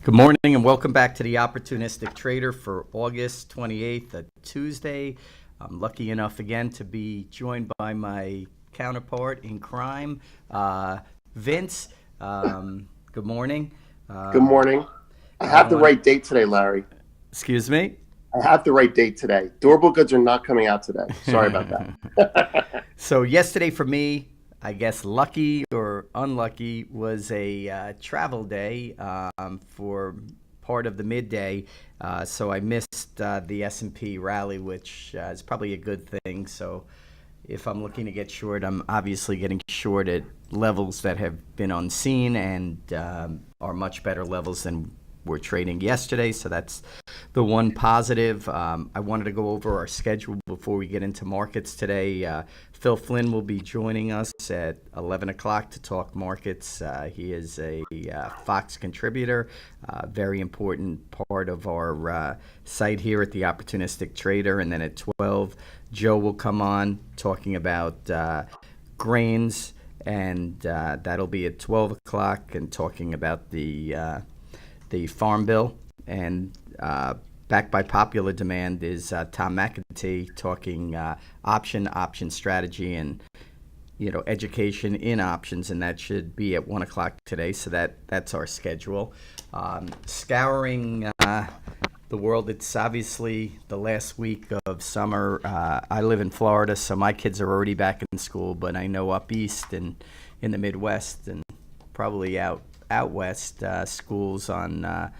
Good morning and welcome back to the Opportunistic Trader for August 28th, a Tuesday. I'm lucky enough again to be joined by my counterpart in crime, Vince. Good morning. Good morning. I have the right date today, Larry. Excuse me? I have the right date today. Durable goods are not coming out today. Sorry about that. So yesterday for me, I guess lucky or unlucky, was a travel day for part of the midday. So I missed the S&P rally, which is probably a good thing. So if I'm looking to get short, I'm obviously getting short at levels that have been unseen and are much better levels than we're trading yesterday. So that's the one positive. I wanted to go over our schedule before we get into markets today. Phil Flynn will be joining us at 11 o'clock to talk markets. He is a Fox contributor, very important part of our site here at the Opportunistic Trader. And then at 12, Joe will come on talking about grains, and that'll be at 12 o'clock and talking about the Farm Bill. And backed by popular demand is Tom McEntee talking option strategy and education in options, and that should be at 1 o'clock today. So that's our schedule. Scouring the world, it's obviously the last week of summer. I live in Florida, so my kids are already back in school, but I know up east and in the Midwest and probably out west, schools on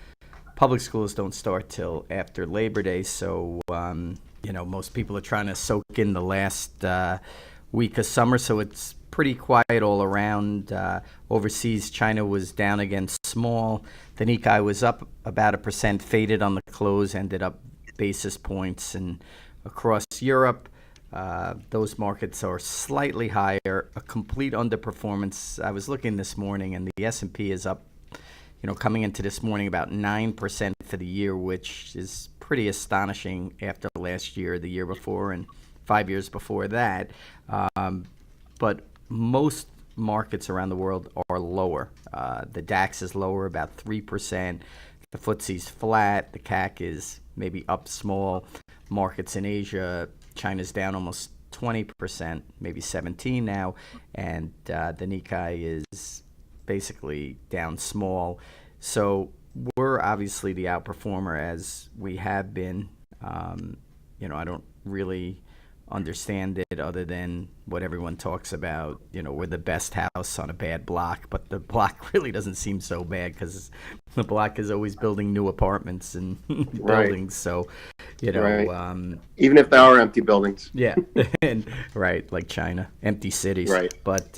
public schools don't start till after Labor Day. So most people are trying to soak in the last week of summer, so it's pretty quiet all around. Overseas, China was down again small. The Nikkei was up about 1%, faded on the close, ended up basis points. And across Europe, those markets are slightly higher, a complete underperformance. I was looking this morning, and the S&P is up, coming into this morning about 9% for the year, which is pretty astonishing after last year, the year before, and 5 years before that. But most markets around the world are lower. The DAX is lower, about 3%. The FTSE's flat. The CAC is maybe up small. Markets in Asia, China's down almost 20%, maybe 17 now, and the Nikkei is basically down small. So we're obviously the outperformer, as we have been. I don't really understand it other than what everyone talks about. We're the best house on a bad block, but the block really doesn't seem so bad because the block is always building new apartments and buildings. So, right. Even if they are empty buildings. Yeah, and right, like China, empty cities. Right. But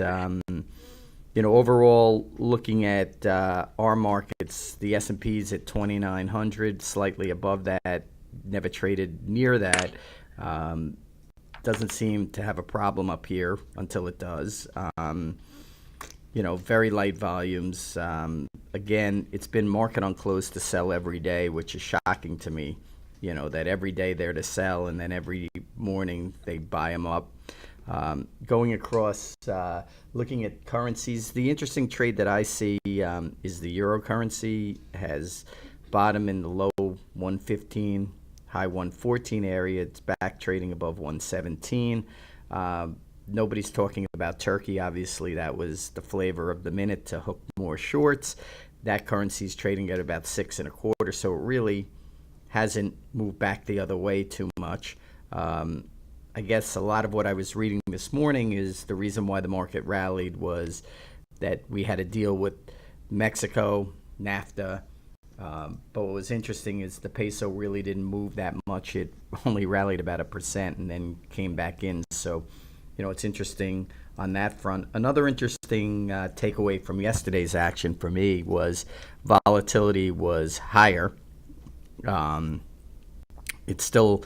overall, looking at our markets, the S&P's at 2,900, slightly above that. Never traded near that. Doesn't seem to have a problem up here until it does. Very light volumes. Again, it's been market on close to sell every day, which is shocking to me. That every day they're to sell, and then every morning they buy them up. Going across, looking at currencies, the interesting trade that I see is the euro currency has bottom in the low 115, high 114 area. It's back trading above 117. Nobody's talking about Turkey. Obviously, that was the flavor of the minute to hook more shorts. That currency's trading at about 6.25, so it really hasn't moved back the other way too much. I guess a lot of what I was reading this morning is the reason why the market rallied was that we had a deal with Mexico, NAFTA. But what was interesting is the peso really didn't move that much. It only rallied about 1% and then came back in. So, it's interesting on that front. Another interesting takeaway from yesterday's action for me was volatility was higher. It's still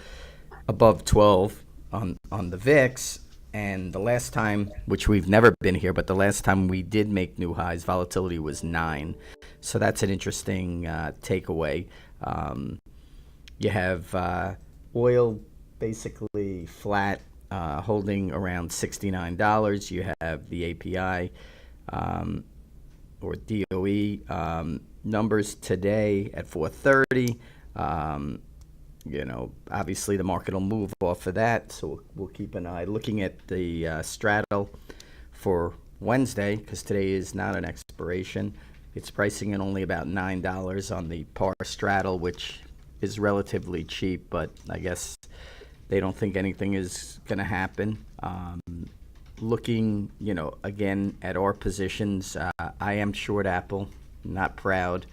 above 12 on the VIX, and the last time, which we've never been here, but the last time we did make new highs, volatility was 9. So that's an interesting takeaway. You have oil basically flat, holding around $69. You have the API or DOE numbers today at 4:30. Obviously the market will move off of that, so we'll keep an eye. Looking at the straddle for Wednesday, because today is not an expiration. It's pricing at only about $9 on the par straddle, which is relatively cheap, but I guess they don't think anything is going to happen. Looking, again at our positions, I am short Apple, not proud.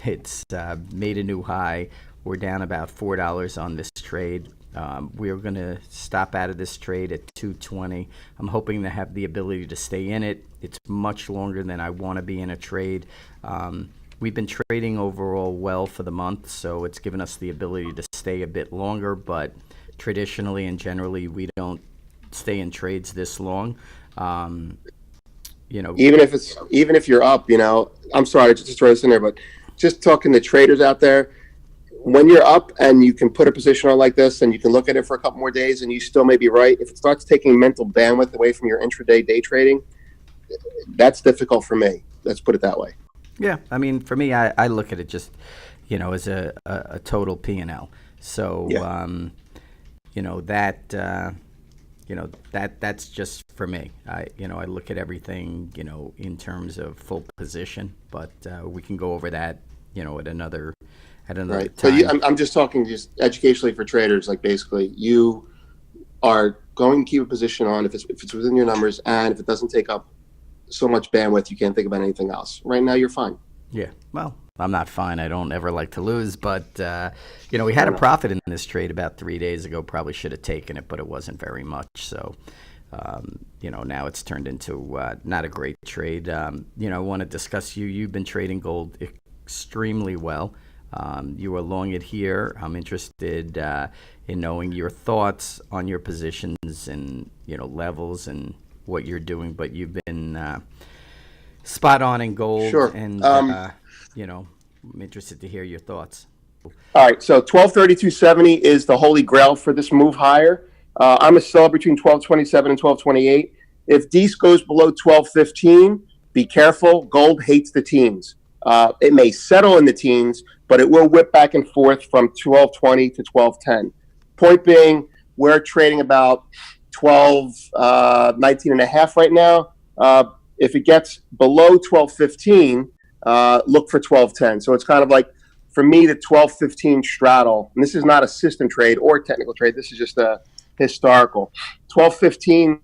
It's made a new high. We're down about $4 on this trade. We are going to stop out of this trade at 220. I'm hoping to have the ability to stay in it. It's much longer than I want to be in a trade. We've been trading overall well for the month, so it's given us the ability to stay a bit longer, but traditionally and generally we don't stay in trades this long. Even if you're up, I'm sorry to just throw this in there, but just talking to traders out there, when you're up and you can put a position on like this and you can look at it for a couple more days and you still may be right, if it starts taking mental bandwidth away from your intraday day trading, that's difficult for me. Let's put it that way. Yeah, I mean, for me, I look at it just, as a total P&L. So, Yeah. That's just for me. I look at everything, in terms of full position, but we can go over that, at another Right. time. So I'm just talking just educationally for traders. Like basically, you are going to keep a position on if it's within your numbers, and if it doesn't take up so much bandwidth, you can't think about anything else. Right now, you're fine. Yeah. Well, I'm not fine. I don't ever like to lose, but we had a profit in this trade about 3 days ago. Probably should have taken it, but it wasn't very much. So, now it's turned into not a great trade. I want to discuss you. You've been trading gold extremely well. You are long it here. I'm interested in knowing your thoughts on your positions and levels and what you're doing. But you've been spot on in gold, Sure. And I'm interested to hear your thoughts. All right. So 1232.70 is the holy grail for this move higher. I'm a seller between 1227 and 1228. If DEES goes below 1215, be careful. Gold hates the teens. It may settle in the teens, but it will whip back and forth from 1220 to 1210. Point being, we're trading about 19 and a half right now. If it gets below 1215, look for 1210. So it's kind of like, for me, the 1215 straddle, and this is not a system trade or technical trade, this is just a historical. 1215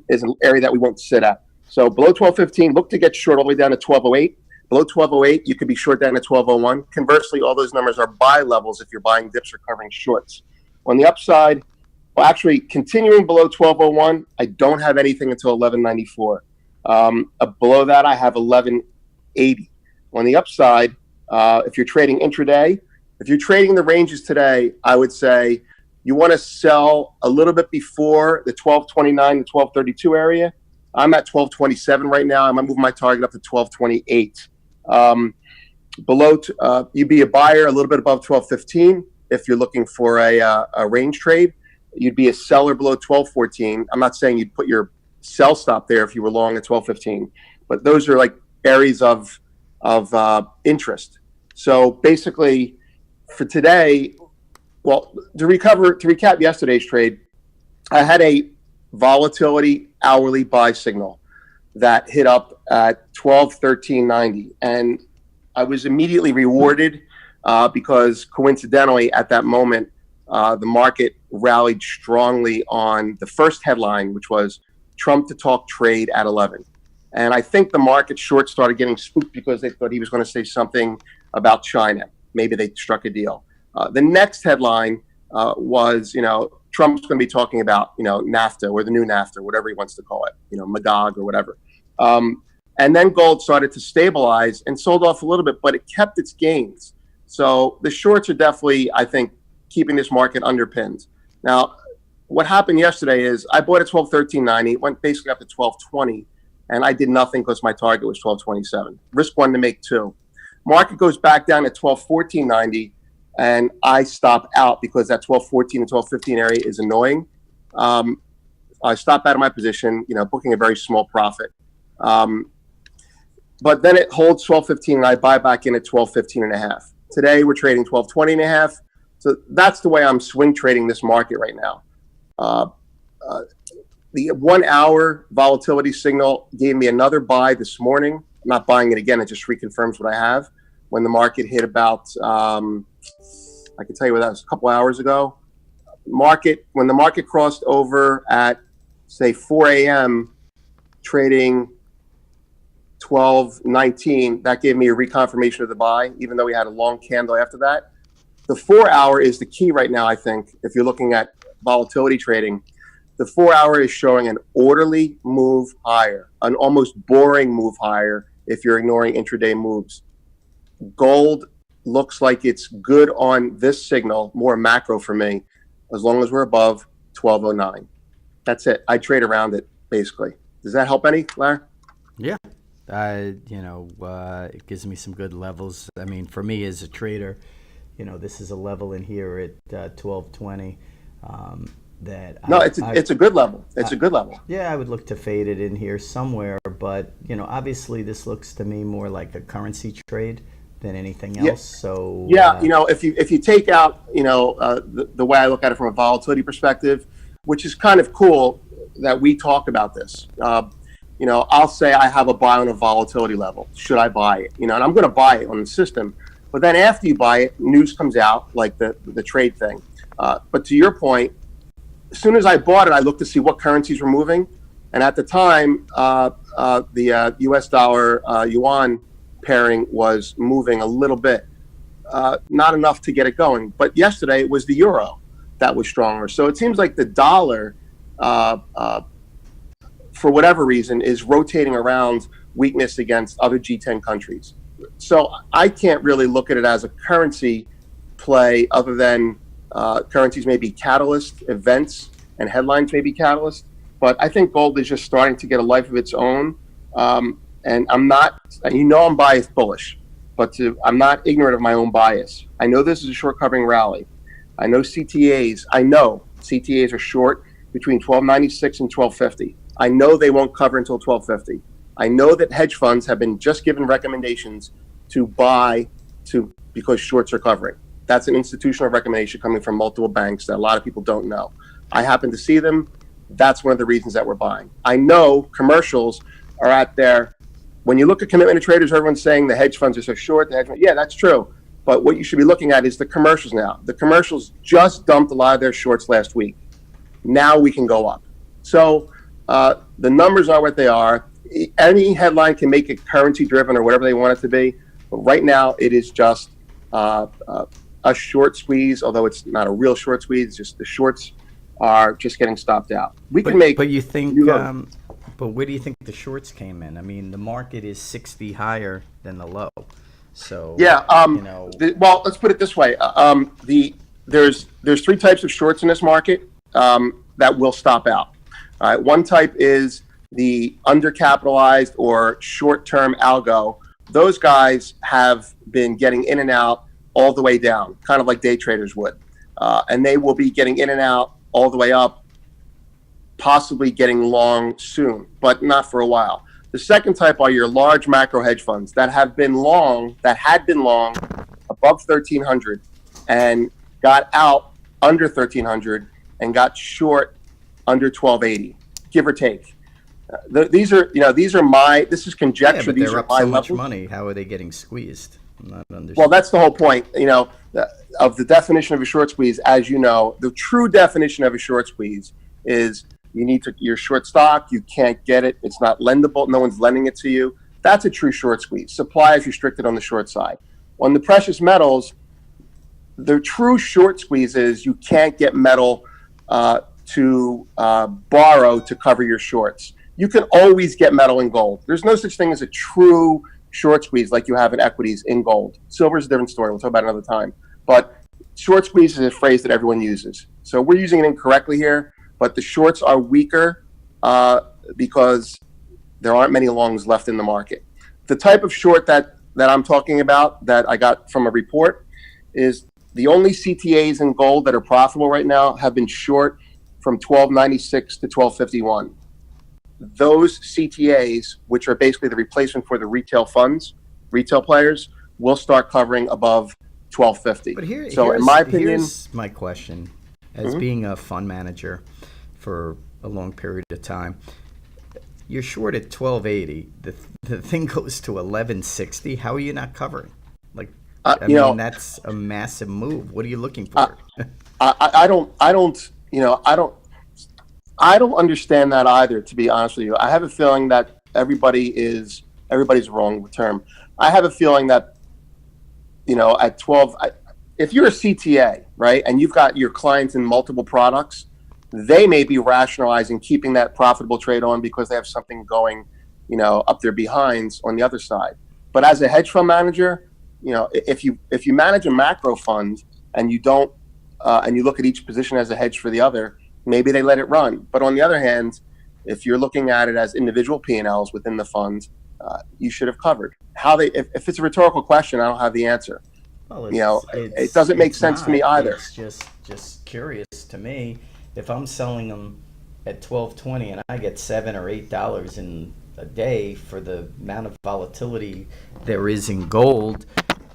is an area that we won't sit at. So below 1215, look to get short all the way down to 1208. Below 1208, you could be short down to 1201. Conversely, all those numbers are buy levels if you're buying dips or covering shorts. On the upside, well, actually, continuing below 1201, I don't have anything until 1194. Below that, I have 1180. On the upside, if you're trading intraday, if you're trading the ranges today, I would say you want to sell a little bit before the 1229 to 1232 area. I'm at 1227 right now. I'm going to move my target up to 1228. You'd be a buyer a little bit above 1215 if you're looking for a range trade. You'd be a seller below 1214. I'm not saying you'd put your sell stop there if you were long at 1215, but those are like areas of interest. So basically, for today, well, to recap yesterday's trade, I had a volatility hourly buy signal that hit up at 1213.90, and I was immediately rewarded because coincidentally at that moment the market rallied strongly on the first headline, which was Trump to talk trade at 11. And I think the market short started getting spooked because they thought he was going to say something about China. Maybe they struck a deal. The next headline was, Trump's going to be talking about, NAFTA or the new NAFTA, whatever he wants to call it, Magog or whatever. And then gold started to stabilize and sold off a little bit, but it kept its gains. So the shorts are definitely, I think, keeping this market underpinned. Now, what happened yesterday is I bought at 1213.90. It went basically up to 1220, and I did nothing because my target was 1227. Risk one to make two. Market goes back down at 1214.90, and I stop out because that 1214 and 1215 area is annoying. I stop out of my position, booking a very small profit. but then it holds 12.15 and I buy back in at 12.15 and a half. Today we're trading 12.20 and a half. So that's the way I'm swing trading this market right now. The 1 hour volatility signal gave me another buy this morning. I'm not buying it again. It just reconfirms what I have. When the market hit about, I can tell you what that was a couple hours ago. When the market crossed over at, say, 4 a.m., trading 12.19, that gave me a reconfirmation of the buy, even though we had a long candle after that. The 4 hour is the key right now, I think, if you're looking at volatility trading. The 4 hour is showing an orderly move higher, an almost boring move higher if you're ignoring intraday moves. Gold looks like it's good on this signal, more macro for me, as long as we're above 12.09. That's it. I trade around it, basically. Does that help any, Larry? Yeah. It gives me some good levels. I mean, for me as a trader, this is a level in here at 12.20. It's a good level. It's a good level. Yeah, I would look to fade it in here somewhere, but obviously this looks to me more like a currency trade than anything else. Yeah. So if you take out the way I look at it from a volatility perspective, which is kind of cool that we talk about this. I'll say I have a buy on a volatility level. Should I buy it? And I'm going to buy it on the system. But then after you buy it, news comes out like the trade thing. But to your point, as soon as I bought it, I looked to see what currencies were moving. And at the time, the US dollar yuan pairing was moving a little bit, not enough to get it going. But yesterday it was the euro that was stronger. So it seems like the dollar, for whatever reason, is rotating around weakness against other G10 countries. So I can't really look at it as a currency play other than currencies may be catalyst, events and headlines may be catalyst. But I think gold is just starting to get a life of its own. And I'm not, I'm biased bullish, but I'm not ignorant of my own bias. I know this is a short covering rally. I know CTAs are short between 1296 and 1250. I know they won't cover until 1250. I know that hedge funds have been just given recommendations to buy because shorts are covering. That's an institutional recommendation coming from multiple banks that a lot of people don't know. I happen to see them. That's one of the reasons that we're buying. I know commercials are out there. When you look at commitment to traders, everyone's saying the hedge funds are so short. Yeah, that's true. But what you should be looking at is the commercials now. The commercials just dumped a lot of their shorts last week. Now we can go up. So the numbers are what they are. Any headline can make it currency driven or whatever they want it to be. But right now it is just a short squeeze, although it's not a real short squeeze. It's just the shorts are just getting stopped out. But you think, but where do you think the shorts came in? I mean, the market is 60 higher than the low. So yeah, well, let's put it this way. There's three types of shorts in this market that will stop out. All right, one type is the undercapitalized or short-term algo. Those guys have been getting in and out all the way down, kind of like day traders would. And they will be getting in and out all the way up, possibly getting long soon, but not for a while. The second type are your large macro hedge funds that had been long above 1,300 and got out under 1,300 and got short under 1,280, give or take. This is conjecture. Yeah, but these they're are up my so much levels. money. How are they getting squeezed? I'm not understanding. Well, that's the whole point. Of the definition of a short squeeze, as you know, the true definition of a short squeeze is you're short stock, you can't get it, it's not lendable, no one's lending it to you. That's a true short squeeze. Supply is restricted on the short side. On the precious metals, the true short squeeze is you can't get metal to borrow to cover your shorts. You can always get metal in gold. There's no such thing as a true short squeeze like you have in equities in gold. Silver is a different story. We'll talk about it another time. But short squeeze is a phrase that everyone uses. So we're using it incorrectly here, but the shorts are weaker because there aren't many longs left in the market. The type of short that I'm talking about that I got from a report is the only CTAs in gold that are profitable right now have been short from 1296 to 1251. those CTAs, which are basically the replacement for the retail funds, retail players, will start covering above 1250. But So in my opinion, here's my question. As being a fund manager for a long period of time, you're short at 1280. The thing goes to 1160. How are you not covering? Like, I mean, that's a massive move. What are you looking for? I don't understand that either, to be honest with you. I have a feeling that everybody's wrong with the term. I have a feeling that, at 12, if you're a CTA, right, and you've got your clients in multiple products, they may be rationalizing keeping that profitable trade on because they have something going, up their behinds on the other side. But as a hedge fund manager, if you manage a macro fund and you don't, and you look at each position as a hedge for the other, maybe they let it run. But on the other hand, if you're looking at it as individual P&Ls within the fund, you should have covered. If it's a rhetorical question, I don't have the answer. Well, it doesn't make sense to me either. It's just curious to me. If I'm selling them at 12.20 and I get $7 or $8 in a day for the amount of volatility there is in gold,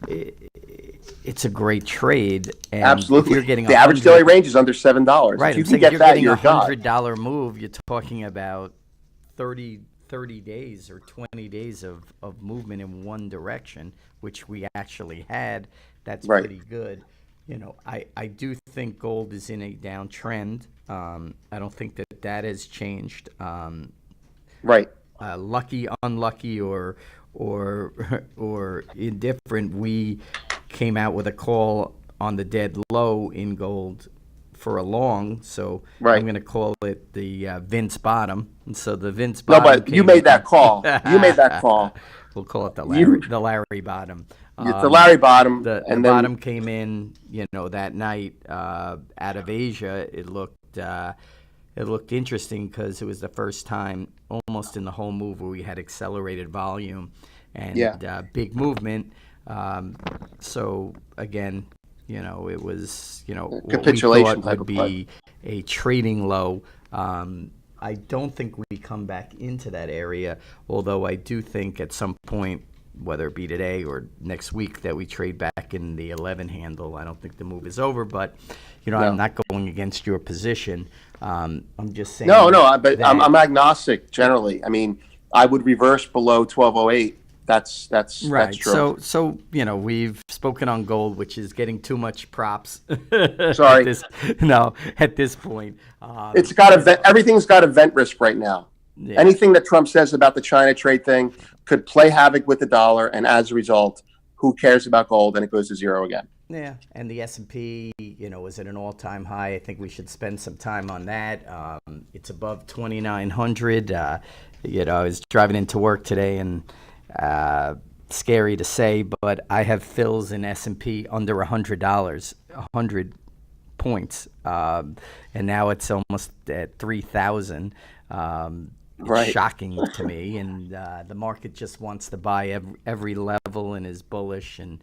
it's a great trade. And absolutely, if you're getting the average daily range is under $7. Right, if you I'm can saying get you're that, getting you're a $100 move. You're talking about 30 days or 20 days of movement in one direction, which we actually had. That's right. Pretty good. I do think gold is in a downtrend. I don't think that has changed. Right. Lucky, unlucky, or indifferent, we came out with a call on the dead low in gold for a long, so right. I'm going to call it the Vince bottom. And so the Vince bottom. No, but you made that call. You made that call. We'll call it the Larry bottom. It's the Larry bottom. The bottom came in, that night out of Asia. It looked interesting because it was the first time almost in the whole move where we had accelerated volume and big movement. So again, it was capitulation what we thought would be a trading low. I don't think we come back into that area, although I do think at some point, whether it be today or next week, that we trade back in the 11 handle. I don't think the move is over, but I'm not going against your position. I'm just saying. But I'm agnostic generally. I mean, I would reverse below 1208. That's right. That's true. So we've spoken on gold, which is getting too much props. Sorry. At this point, it's got everything's got event risk right now. Yeah. Anything that Trump says about the China trade thing could play havoc with the dollar, and as a result, who cares about gold? And it goes to zero again. Yeah, and the S&P, is at an all-time high. I think we should spend some time on that. It's above 2,900. I was driving into work today, and scary to say, but I have fills in S&P under $100, 100 points, and now it's almost at 3,000. It's shocking to me, and the market just wants to buy every level and is bullish and,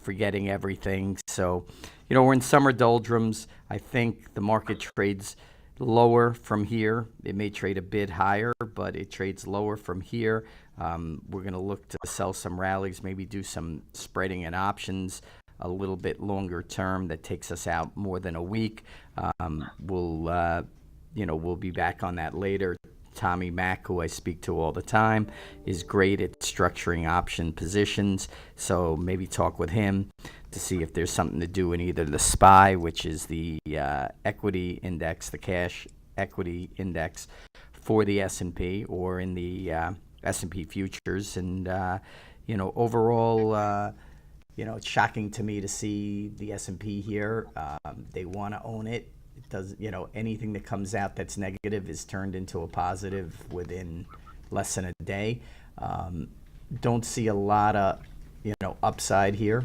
forgetting everything. So, we're in summer doldrums. I think the market trades lower from here. It may trade a bit higher, but it trades lower from here. We're going to look to sell some rallies, maybe do some spreading and options a little bit longer term that takes us out more than a week. We'll be back on that later. Tommy Mack, who I speak to all the time, is great at structuring option positions. So maybe talk with him to see if there's something to do in either the SPY, which is the equity index, the cash equity index for the S&P, or in the S&P futures. And, overall, it's shocking to me to see the S&P here. They want to own it. It does, anything that comes out that's negative is turned into a positive within less than a day. Don't see a lot of, upside here.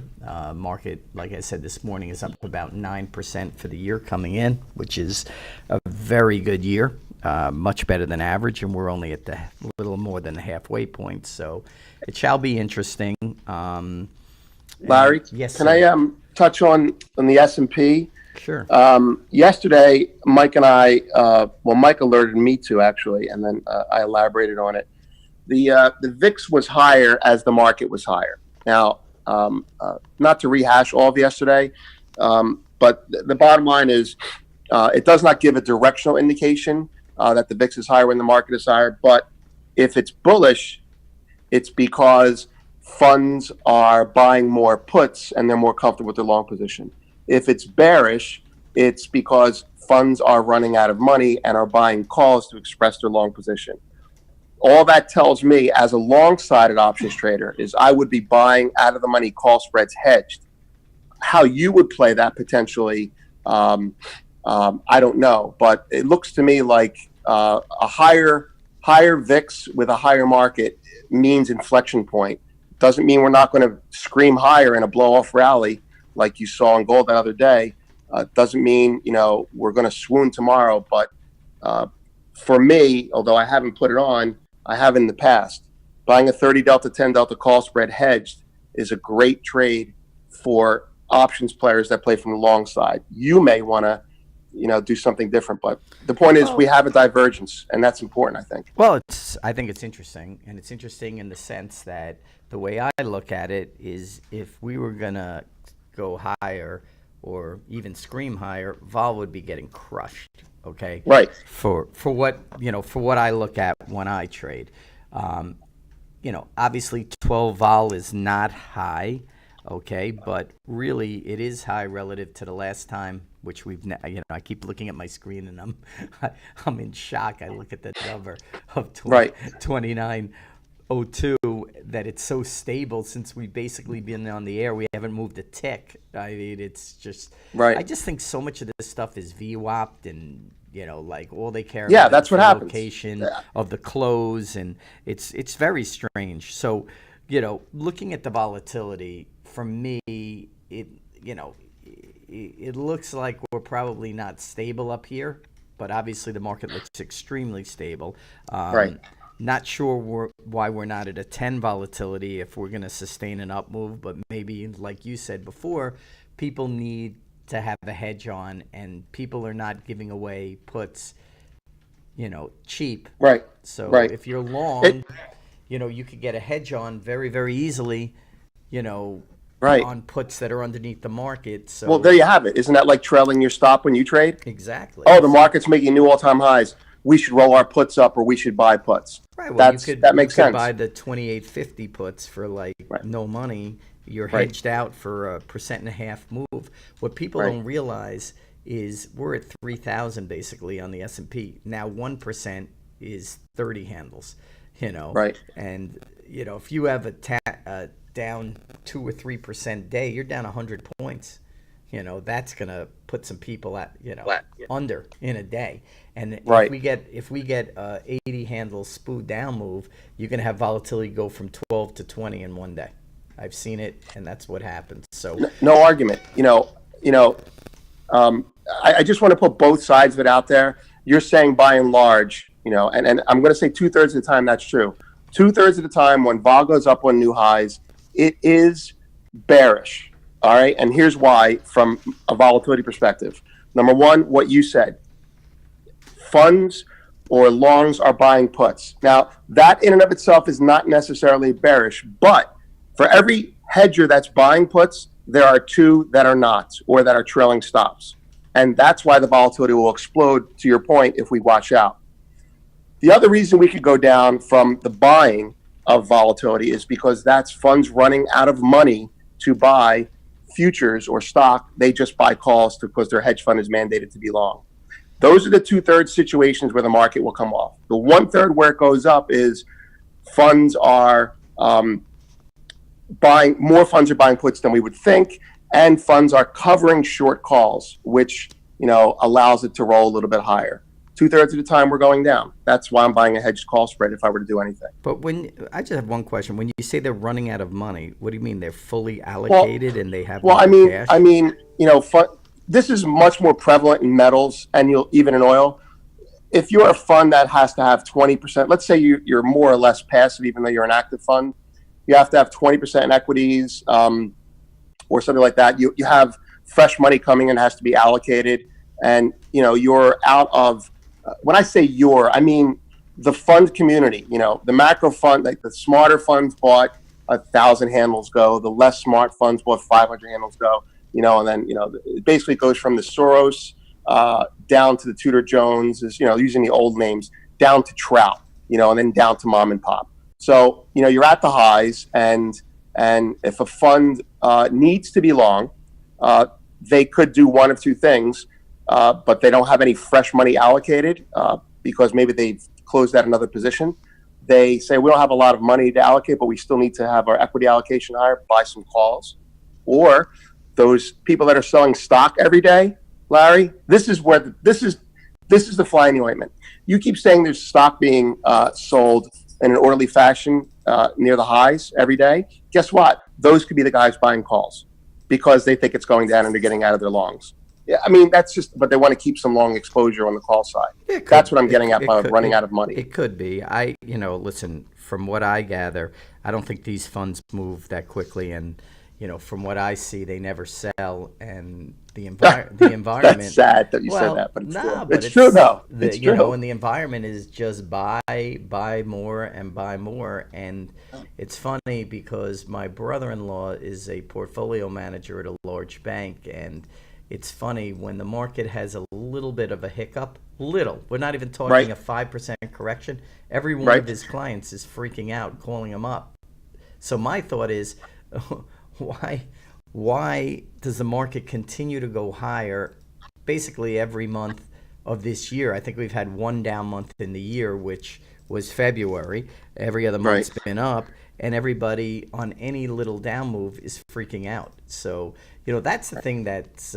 Market, like I said this morning, is up about 9% for the year coming in, which is a very good year, much better than average, and we're only at the little more than the halfway point. So it shall be interesting. Larry, yes, can I touch on the S&P? Sure. Yesterday, Mike and I, Mike alerted me to actually, and then I elaborated on it. The VIX was higher as the market was higher. Now, not to rehash all of yesterday, but the bottom line is it does not give a directional indication that the VIX is higher when the market is higher. But if it's bullish, it's because funds are buying more puts and they're more comfortable with their long position. If it's bearish, it's because funds are running out of money and are buying calls to express their long position. All that tells me as a long-sided options trader is I would be buying out of the money call spreads hedged. How you would play that potentially, I don't know. But it looks to me like a higher VIX with a higher market means inflection point. Doesn't mean we're not going to scream higher in a blow-off rally like you saw in gold that other day. Doesn't mean, we're going to swoon tomorrow. But for me, although I haven't put it on, I have in the past. Buying a 30 delta, 10 delta call spread hedged is a great trade for options players that play from the long side. You may want to, do something different, but the point is we have a divergence, and that's important, I think. Well, I think it's interesting, and it's interesting in the sense that the way I look at it is if we were going to go higher or even scream higher, vol would be getting crushed. Okay. Right. For what I look at when I trade, obviously 12 vol is not high. Okay. But really it is high relative to the last time, which I keep looking at my screen and I'm in shock. I look at the number of 2902 that it's so stable since we've basically been on the air. We haven't moved a tick. I mean, it's just, right. I just think so much of this stuff is VWAP'd and, like all they care about that's is the location of the close. And it's very strange. So, looking at the volatility for me, it looks like we're probably not stable up here, but obviously the market looks extremely stable. Right. Not sure why we're not at a 10 volatility if we're going to sustain an up move, but maybe, like you said before, people need to have a hedge on, and people are not giving away puts, cheap. Right. So if you're long, you could get a hedge on very, very easily, right. on puts that are underneath the market. So well, there you have it. Isn't that like trailing your stop when you trade? Exactly. Oh, the market's making new all-time highs. We should roll our puts up, or we should buy puts. Right. Well, that makes sense. You could buy the 2850 puts for no money. You're hedged out for 1.5% move. What people don't realize is we're at 3,000 basically on the S&P. Now 1% is 30 handles. Right. And if you have a down 2 or 3% day, you're down 100 points. That's gonna put some people at under in a day. And if we get 80 handle SPU down move, you're gonna have volatility go from 12 to 20 in one day. I've seen it, and that's what happens. So no argument. I just want to put both sides of it out there. You're saying by and large, and I'm going to say 2/3 of the time that's true. 2/3 of the time when vol goes up on new highs, it is bearish. All right. And here's why from a volatility perspective. Number one, what you said, funds or longs are buying puts. Now, that in and of itself is not necessarily bearish, but for every hedger that's buying puts, there are two that are not, or that are trailing stops. And that's why the volatility will explode, to your point, if we watch out. The other reason we could go down from the buying of volatility is because that's funds running out of money to buy futures or stock. They just buy calls because their hedge fund is mandated to be long. Those are the 2/3 situations where the market will come off. The 1/3 where it goes up is funds are more funds are buying puts than we would think, and funds are covering short calls, which allows it to roll a little bit higher. 2/3 of the time we're going down. That's why I'm buying a hedged call spread if I were to do anything. But I just have one question. When you say they're running out of money, what do you mean? They're fully allocated and they have cash? This is much more prevalent in metals and even in oil. If you're a fund that has to have 20%, let's say you're more or less passive, even though you're an active fund, you have to have 20% in equities or something like that. You have fresh money coming in has to be allocated, and you're out of. When I say I mean the fund community. The macro fund, like the smarter funds bought 1,000 handles go. The less smart funds bought 500 handles go. And then it basically goes from the Soros down to the Tudor Joneses. Using the old names, down to Trout. And then down to mom and pop. So you're at the highs, and if a fund needs to be long, they could do one of two things, but they don't have any fresh money allocated because maybe they've closed out another position. They say, we don't have a lot of money to allocate, but we still need to have our equity allocation higher, buy some calls. Or those people that are selling stock every day, Larry, this is the fly in the ointment. You keep saying there's stock being sold in an orderly fashion near the highs every day. Guess what? Those could be the guys buying calls because they think it's going down and they're getting out of their longs. Yeah, I mean, but they want to keep some long exposure on the call side. That's what I'm getting at by running out of money. It could be. Listen, from what I gather, I don't think these funds move that quickly. And, from what I see, they never sell. And the environment. That's sad that you said that, but it's true. But it's true, though. It's true. And the environment is just buy more and buy more. And it's funny because my brother-in-law is a portfolio manager at a large bank, and it's funny when the market has a little bit of a hiccup, we're not even talking a 5% correction. Every one of his clients is freaking out, calling him up. So my thought is, why does the market continue to go higher basically every month of this year? I think we've had one down month in the year, which was February. Every other month's been up, and everybody on any little down move is freaking out. So, that's the thing that's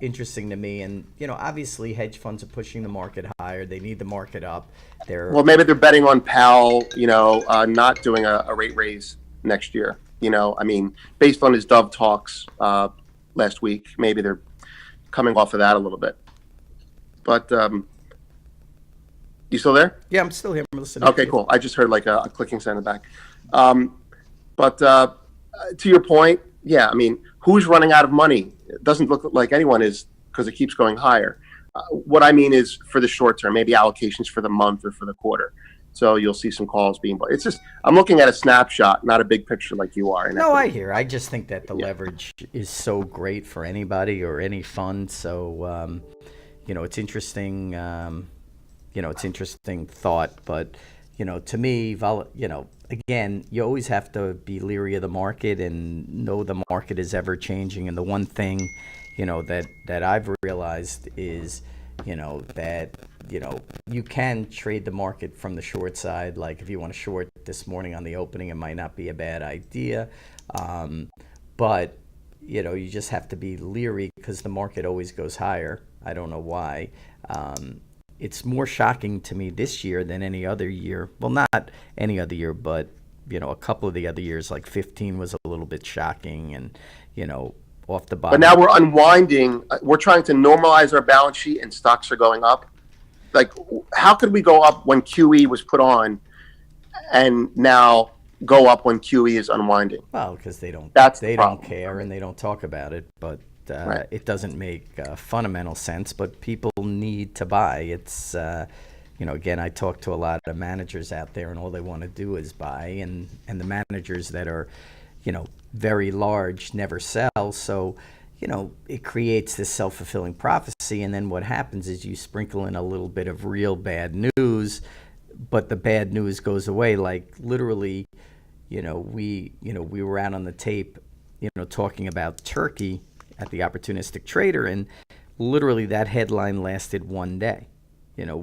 interesting to me. And, obviously hedge funds are pushing the market higher. They need the market up. Well, maybe they're betting on Powell, not doing a rate raise next year. I mean, based on his Dove talks last week, maybe they're coming off of that a little bit. But you still there? Yeah, I'm still here. I'm listening. Okay, cool. I just heard like a clicking sound in the back. But to your point, yeah, I mean, who's running out of money? It doesn't look like anyone is because it keeps going higher. What I mean is for the short term, maybe allocations for the month or for the quarter. So you'll see some calls being bought. It's just, I'm looking at a snapshot, not a big picture like you are. No, I hear. I just think that the leverage is so great for anybody or any fund. So, it's interesting. It's interesting thought, but to me, again, you always have to be leery of the market and know the market is ever changing. And the one thing, that I've realized is, that, you can trade the market from the short side. Like if you want to short this morning on the opening, it might not be a bad idea. But, you just have to be leery because the market always goes higher. I don't know why. It's more shocking to me this year than any other year. Well, not any other year, but, a couple of the other years, like 15 was a little bit shocking and, off the bottom. But now we're unwinding. We're trying to normalize our balance sheet and stocks are going up. Like, how could we go up when QE was put on and now go up when QE is unwinding? Well, because they don't care and they don't talk about it, but it doesn't make fundamental sense, but people need to buy. It's, again, I talk to a lot of managers out there and all they want to do is buy, and the managers that are, very large never sell. So, it creates this self-fulfilling prophecy. And then what happens is you sprinkle in a little bit of real bad news, but the bad news goes away. Like literally, we were out on the tape, talking about Turkey at the Opportunistic Trader, and literally that headline lasted one day.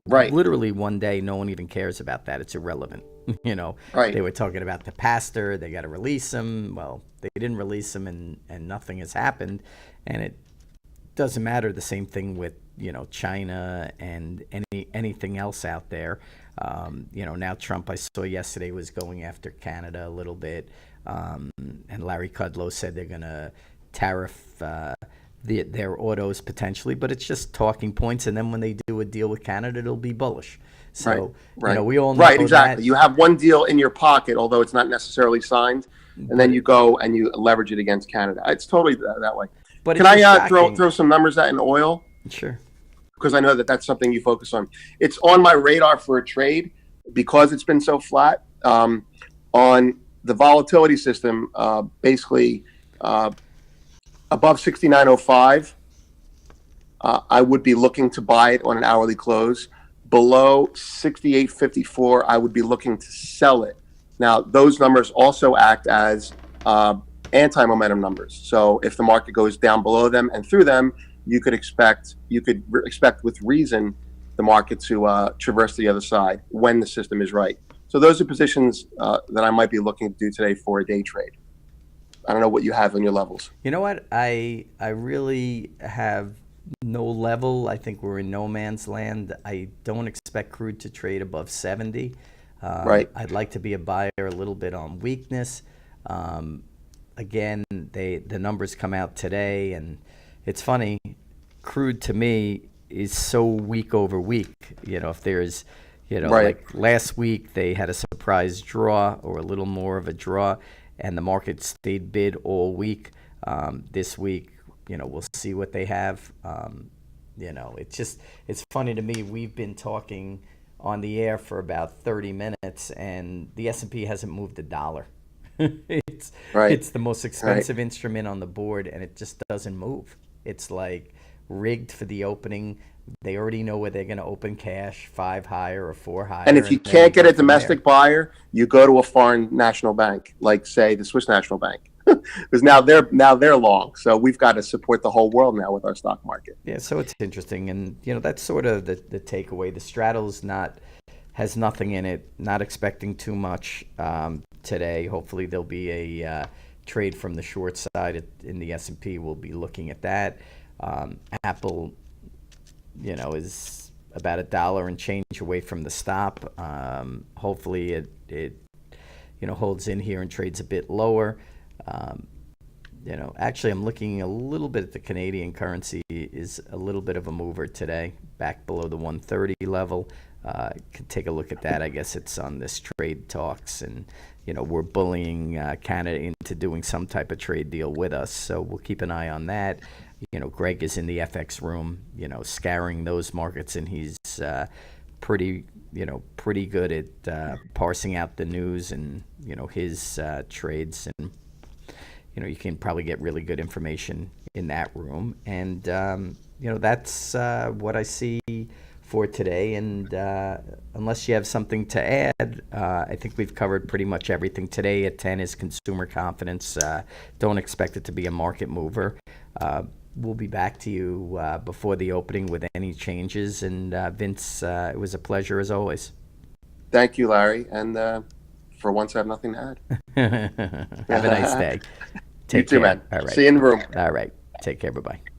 Literally one day. No one even cares about that. It's irrelevant. They were talking about the pastor. They got to release him. Well, they didn't release him, and nothing has happened. And it doesn't matter. The same thing with China and anything else out there. Now Trump, I saw yesterday, was going after Canada a little bit, and Larry Kudlow said they're going to tariff their autos potentially, but it's just talking points. And then when they do a deal with Canada, it'll be bullish. So, we all know exactly. that. You have one deal in your pocket, although it's not necessarily signed, and then you go and you leverage it against Canada. It's totally that way. But Can it's just I shocking. throw some numbers out in oil? Sure. Because I know that that's something you focus on. It's on my radar for a trade because it's been so flat. On the volatility system, basically above 69.05, I would be looking to buy it on an hourly close. Below 68.54, I would be looking to sell it. Now, those numbers also act as anti-momentum numbers. So if the market goes down below them and through them, you could expect with reason the market to traverse to the other side when the system is right. So those are positions that I might be looking to do today for a day trade. I don't know what you have on your levels. You know what? I really have no level. I think we're in no man's land. I don't expect crude to trade above 70. Right. I'd like to be a buyer a little bit on weakness. Again, the numbers come out today, and it's funny. Crude to me is so week over week. If there's, Right. like last week they had a surprise draw or a little more of a draw, and the market stayed bid all week. This week, we'll see what they have. It's funny to me. We've been talking on the air for about 30 minutes, and the S&P hasn't moved a dollar. it's Right. it's the most expensive instrument on the board, and it just doesn't move. It's like rigged for the opening. They already know where they're going to open cash, 5 higher or 4 higher. And if you then can't they get go a from domestic there. buyer, you go to a foreign national bank, like say the Swiss National Bank, because now they're long. So we've got to support the whole world now with our stock market. Yeah, so it's interesting, and that's sort of the takeaway. The straddle's has nothing in it. Not expecting too much today. Hopefully, there'll be a trade from the short side in the S&P. We'll be looking at that. Apple, is about $1 and change away from the stop. Hopefully, it holds in here and trades a bit lower. Actually, I'm looking a little bit at the Canadian currency is a little bit of a mover today, back below the 130 level. Could take a look at that. I guess it's on this trade talks, and we're bullying Canada into doing some type of trade deal with us. So we'll keep an eye on that. Greg is in the FX room, scouring those markets, and he's pretty good at parsing out the news and his trades, and you can probably get really good information in that room. And that's what I see for today. And unless you have something to add, I think we've covered pretty much everything today. At 10 is consumer confidence. Don't expect it to be a market mover. We'll be back to you before the opening with any changes. And Vince, it was a pleasure as always. Thank you, Larry. And for once, I have nothing to add. Have a nice day. You too, care. man. All right. See you in the room. All right. Take care. Bye-bye.